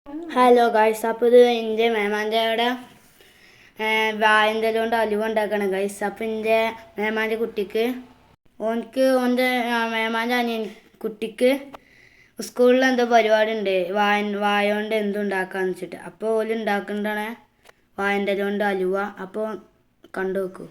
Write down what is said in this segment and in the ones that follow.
Hello guys, അപ്പോൾ ഇത് എൻ്റെ മേമാൻ്റെ അവിടെ വായൻ്റെ കൊണ്ട് അലുവ ഉണ്ടാക്കണം ഗൈസ്. അപ്പോൾ എൻ്റെ മേമാൻ്റെ കുട്ടിക്ക് ഓൻ്റെ മേമാൻ്റെ അനിയൻ കുട്ടിക്ക് സ്കൂളിൽ എന്തോ പരിപാടി ഉണ്ട്, വായ കൊണ്ട് എന്തുണ്ടാക്കാന്ന് വെച്ചിട്ട്. അപ്പോൾ ഓല് ഉണ്ടാക്കുന്നതാണ് വായൻ്റെ കൊണ്ട് അലുവ. അപ്പോൾ കണ്ടു നോക്കൂ.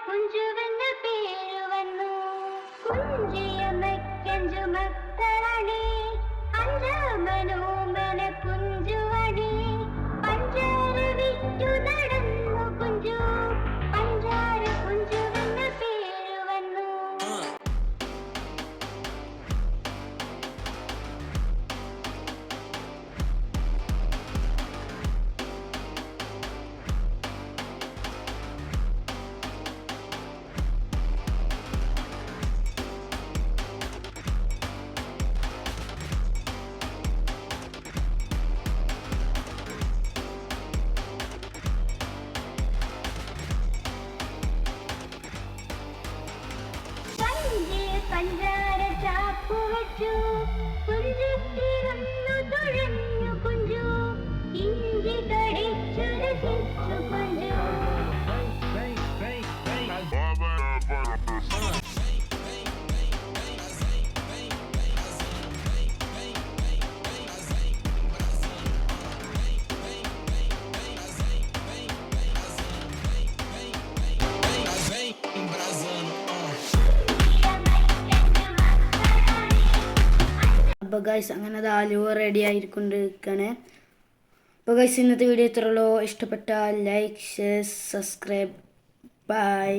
കുഞ്ചുവെന്ന പേരു വന്നു കുഞ്ചിയമ്മയ്ക്കഞ്ചു മക്കളണി അഞ്ച മനോമന കുഞ്ചുവണി പഞ്ചാര വിറ്റു നടന്നു കുഞ്ചു പഞ്ചാര കുഞ്ചുവെന്ന പേരു വന്നു. പഞ്ചാര ചാപ്പു വെച്ചു കുഞ്ചിത്തിരുന്നു തുഴഞ്ഞു കുഞ്ചു ഇഞ്ചി കടിച്ചു രസിച്ചു കുഞ്ചു. അപ്പോൾ ഗൈസ് അങ്ങനെ അത് അലുവ റെഡി ആയിരിക്കൊണ്ടിരിക്കുകയാണ്. അപ്പോൾ ഗൈസ് ഇന്നത്തെ വീഡിയോ ഇത്രയുള്ളൂ. ഇഷ്ടപ്പെട്ടാൽ ലൈക്ക്, ഷെയർ, സബ്സ്ക്രൈബ്. ബൈ.